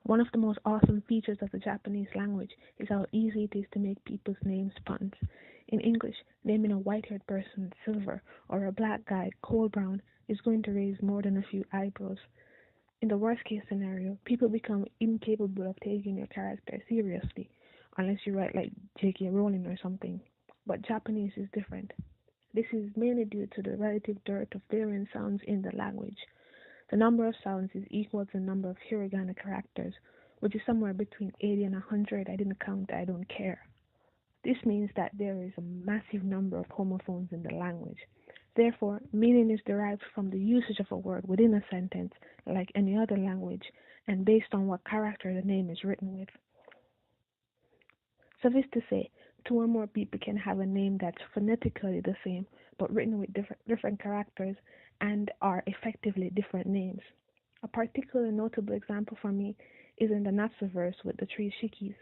One of the most awesome features of the Japanese language is how easy it is to make people's names puns. In English, naming a white-haired person Silver or a black guy Coal Brown is going to raise more than a few eyebrows. In the worst case scenario, people become incapable of taking your character seriously, unless you write like J.K. Rowling or something. But Japanese is different. This is mainly due to the relative dearth of variant sounds in the language. The number of sounds is equal to the number of hiragana characters, which is somewhere between 80 and 100. I didn't count, I don't care. This means that there is a massive number of homophones in the language. Therefore, meaning is derived from the usage of a word within a sentence, like any other language, and based on what character the name is written with. Suffice to say, two or more people can have a name that's phonetically the same, but written with different characters and are effectively different names. A particularly notable example for me is in the Natsu verse with the three Shikis.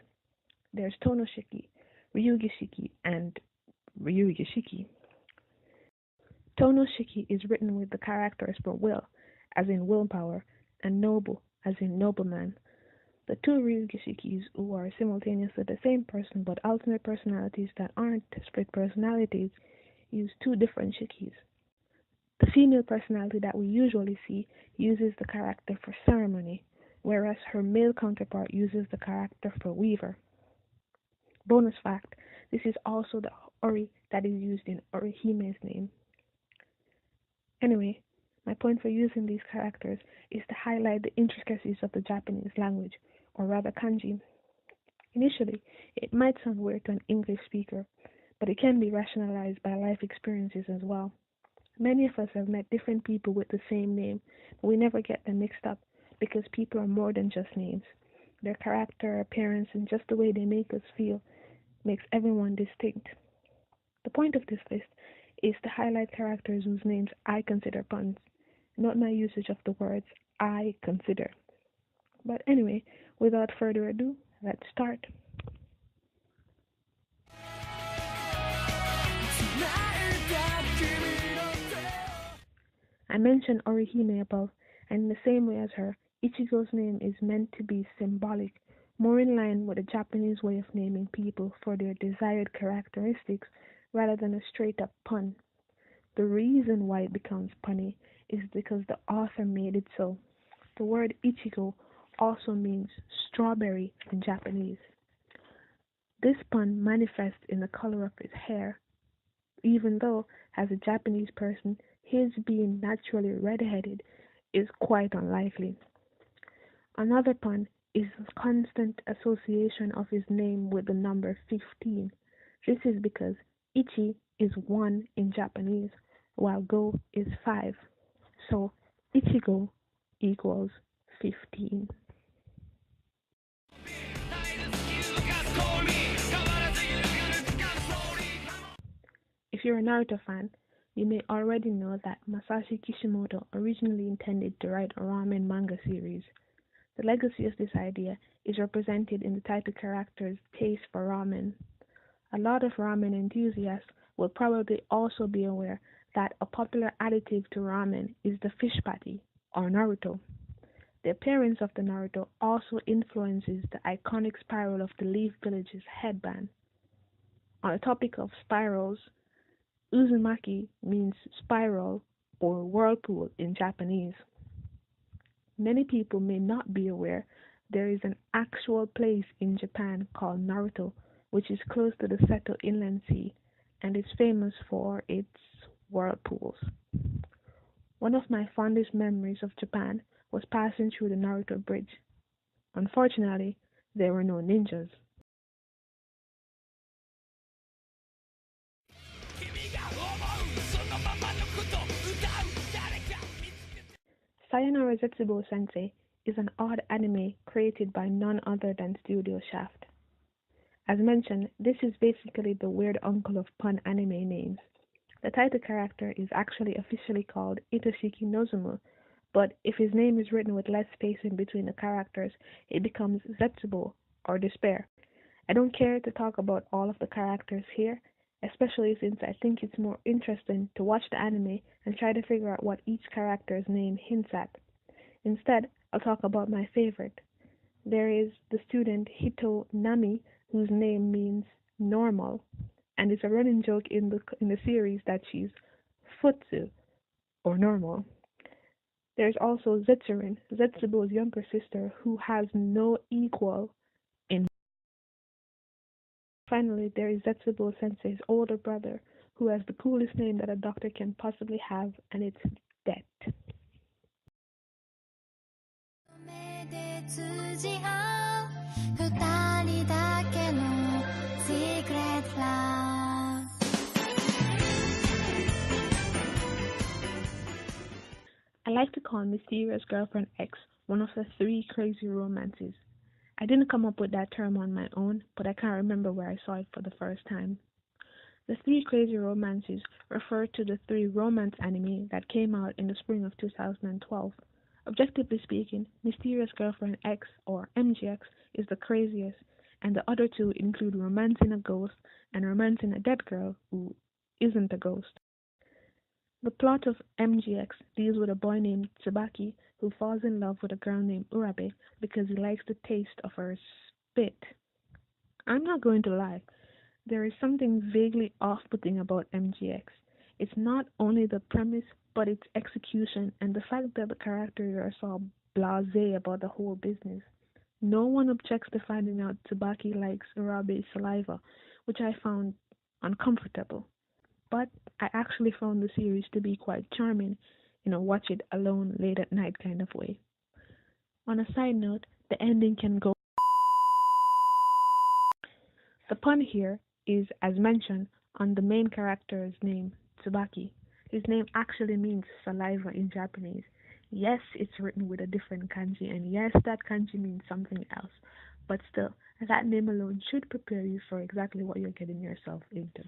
There's Tonoshiki, Ryugi-shiki, and Ryugi-shiki. Tonoshiki is written with the characters for will, as in willpower, and noble, as in nobleman. The two Ryugi-shikis, who are simultaneously the same person but alternate personalities that aren't split personalities, use two different shikis. The female personality that we usually see uses the character for ceremony, whereas her male counterpart uses the character for weaver. Bonus fact, this is also the ori that is used in Orihime's name. Anyway, my point for using these characters is to highlight the intricacies of the Japanese language, or rather kanji. Initially, it might sound weird to an English speaker, but it can be rationalized by life experiences as well. Many of us have met different people with the same name, but we never get them mixed up because people are more than just names. Their character, appearance, and just the way they make us feel makes everyone distinct. The point of this list is to highlight characters whose names I consider puns, not my usage of the words I consider. But anyway, without further ado, let's start. I mentioned Orihime above, and in the same way as her, Ichigo's name is meant to be symbolic, more in line with the Japanese way of naming people for their desired characteristics rather than a straight-up pun. The reason why it becomes punny is because the author made it so. The word Ichigo also means strawberry in Japanese. This pun manifests in the color of his hair, even though, as a Japanese person, his being naturally red-headed is quite unlikely. Another pun is the constant association of his name with the number 15. This is because Ichi is 1 in Japanese, while Go is 5. So, Ichigo equals 15. If you're a Naruto fan, you may already know that Masashi Kishimoto originally intended to write a ramen manga series. The legacy of this idea is represented in the title character's taste for ramen. A lot of ramen enthusiasts will probably also be aware that a popular additive to ramen is the fish patty, or Naruto. The appearance of the Naruto also influences the iconic spiral of the Leaf Village's headband. On the topic of spirals, Uzumaki means spiral or whirlpool in Japanese. Many people may not be aware there is an actual place in Japan called Naruto, which is close to the Seto Inland Sea and is famous for its whirlpools. One of my fondest memories of Japan was passing through the Naruto Bridge. Unfortunately, there were no ninjas. Sayonara Zetsubou-sensei is an odd anime created by none other than Studio Shaft. As mentioned, this is basically the weird uncle of pun anime names. The title character is actually officially called Itoshiki Nozumu, but if his name is written with less spacing between the characters, it becomes Zetsubou, or Despair. I don't care to talk about all of the characters here, especially since I think it's more interesting to watch the anime and try to figure out what each character's name hints at. Instead, I'll talk about my favorite. There is the student Hito Nami, whose name means normal, and it's a running joke in the series that she's Futsu or normal. There's also Zetsurin, Zetsubou's younger sister, who has no equal in. Finally, there is Zetsubou-sensei's older brother, who has the coolest name that a doctor can possibly have, and it's Det. I like to call Mysterious Girlfriend X one of the three crazy romances. I didn't come up with that term on my own, but I can't remember where I saw it for the first time. The three crazy romances refer to the three romance anime that came out in the spring of 2012. Objectively speaking, Mysterious Girlfriend X, or MGX, is the craziest, and the other two include Romancing a Ghost and Romancing a Dead Girl who isn't a ghost. The plot of MGX deals with a boy named Tsubaki who falls in love with a girl named Urabe because he likes the taste of her spit. I'm not going to lie, there is something vaguely off-putting about MGX. It's not only the premise, but its execution and the fact that the characters are so blasé about the whole business. No one objects to finding out Tsubaki likes Urabe's saliva, which I found uncomfortable. But I actually found the series to be quite charming in a watch it alone late at night kind of way. On a side note, the ending can go. The pun here is, as mentioned, on the main character's name, Tsubaki. His name actually means saliva in Japanese. Yes, it's written with a different kanji, and yes, that kanji means something else. But still, that name alone should prepare you for exactly what you're getting yourself into.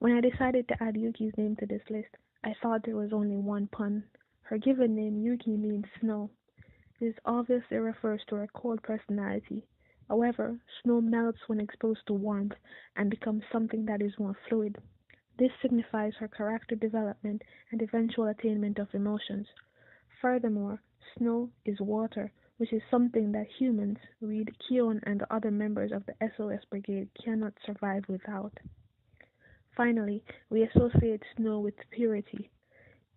When I decided to add Yuki's name to this list, I thought there was only one pun. Her given name, Yuki, means snow. This obviously refers to her cold personality. However, snow melts when exposed to warmth and becomes something that is more fluid. This signifies her character development and eventual attainment of emotions. Furthermore, snow is water, which is something that humans, read Kion and the other members of the SOS Brigade, cannot survive without. Finally, we associate snow with purity.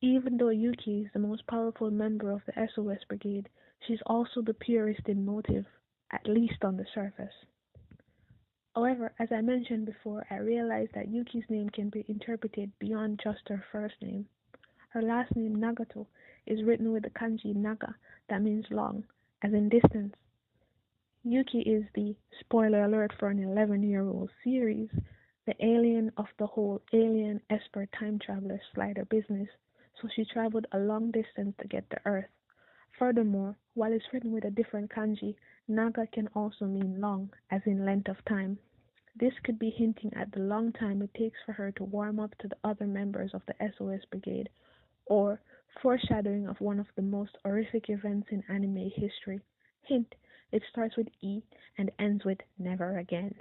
Even though Yuki is the most powerful member of the SOS Brigade, she's also the purest in motive, at least on the surface. However, as I mentioned before, I realized that Yuki's name can be interpreted beyond just her first name. Her last name, Nagato, is written with the kanji naga, that means long, as in distance. Yuki is the, spoiler alert for an 11-year-old series, the alien of the whole alien Esper time traveler slider business, so she traveled a long distance to get to Earth. Furthermore, while it's written with a different kanji, naga can also mean long, as in length of time. This could be hinting at the long time it takes for her to warm up to the other members of the SOS Brigade, or foreshadowing of one of the most horrific events in anime history. Hint, it starts with E and ends with never again.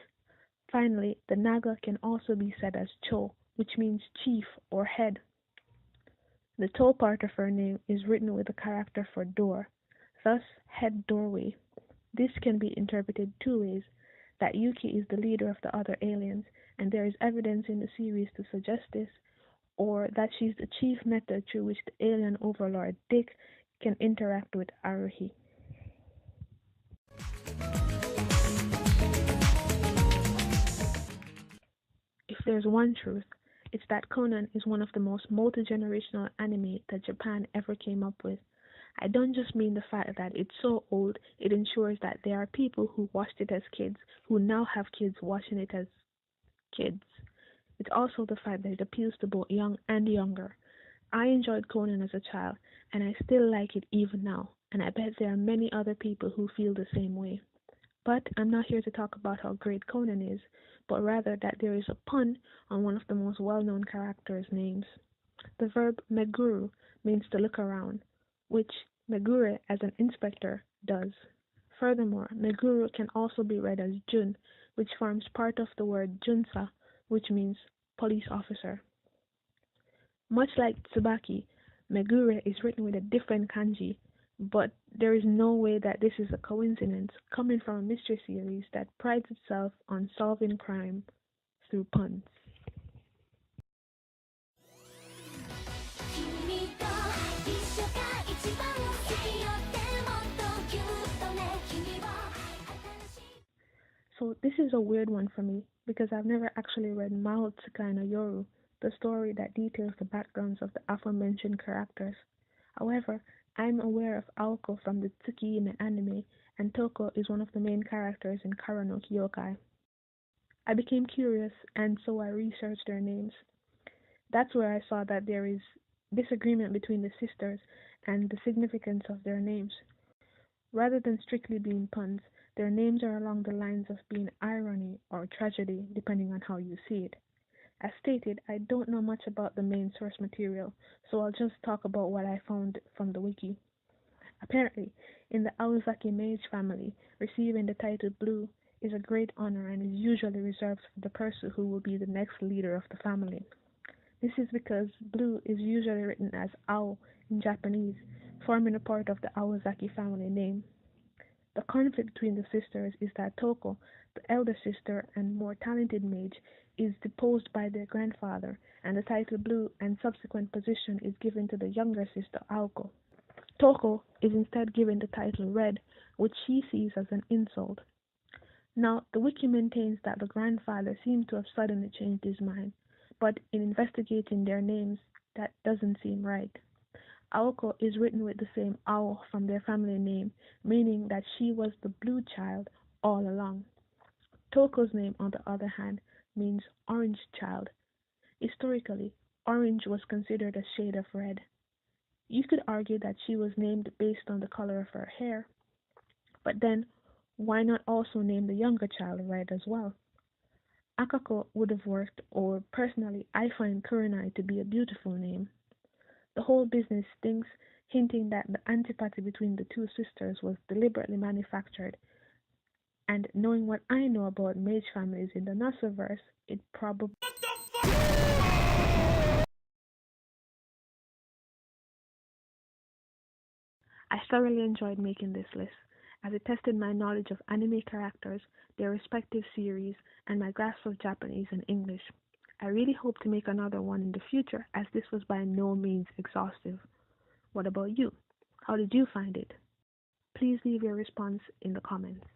Finally, the naga can also be said as cho, which means chief or head. The to part of her name is written with the character for door, thus head doorway. This can be interpreted two ways, that Yuki is the leader of the other aliens, and there is evidence in the series to suggest this, or that she's the chief method through which the alien overlord Dick can interact with Haruhi. If there's one truth, it's that Conan is one of the most multi-generational anime that Japan ever came up with. I don't just mean the fact that it's so old, it ensures that there are people who watched it as kids who now have kids watching it as kids. It's also the fact that it appeals to both young and younger. I enjoyed Conan as a child, and I still like it even now, and I bet there are many other people who feel the same way. But I'm not here to talk about how great Conan is, but rather that there is a pun on one of the most well-known characters' names. The verb meguru means to look around, which Megure as an inspector does. Furthermore, Meguro can also be read as Jun, which forms part of the word Junsa, which means police officer. Much like Tsubaki, Megure is written with a different kanji, but there is no way that this is a coincidence, coming from a mystery series that prides itself on solving crime through puns. So this is a weird one for me because I've never actually read Mahou, Tsukai no Yoru, the story that details the backgrounds of the aforementioned characters. However, I'm aware of Aoko from the Tsukihime anime, and Toko is one of the main characters in Kara no Kyokai. I became curious, and so I researched their names. That's where I saw that there is disagreement between the sisters and the significance of their names. Rather than strictly being puns, their names are along the lines of being irony or tragedy, depending on how you see it. As stated, I don't know much about the main source material, so I'll just talk about what I found from the wiki. Apparently, in the Aozaki mage family, receiving the title Blue is a great honor and is usually reserved for the person who will be the next leader of the family. This is because Blue is usually written as Ao in Japanese, forming a part of the Aozaki family name. The conflict between the sisters is that Toko, the elder sister and more talented mage, is deposed by their grandfather, and the title Blue and subsequent position is given to the younger sister Aoko. Toko is instead given the title Red, which she sees as an insult. Now, the wiki maintains that the grandfather seemed to have suddenly changed his mind, but in investigating their names, that doesn't seem right. Aoko is written with the same Ao from their family name, meaning that she was the blue child all along. Toko's name, on the other hand, means orange child. Historically, orange was considered a shade of red. You could argue that she was named based on the color of her hair, but then why not also name the younger child Red as well? Akako would have worked, or personally, I find Kurenai to be a beautiful name. The whole business stinks, hinting that the antipathy between the two sisters was deliberately manufactured, and knowing what I know about mage families in the Nasuverse, it probably. I thoroughly enjoyed making this list, as it tested my knowledge of anime characters, their respective series, and my grasp of Japanese and English. I really hope to make another one in the future, as this was by no means exhaustive. What about you? How did you find it? Please leave your response in the comments.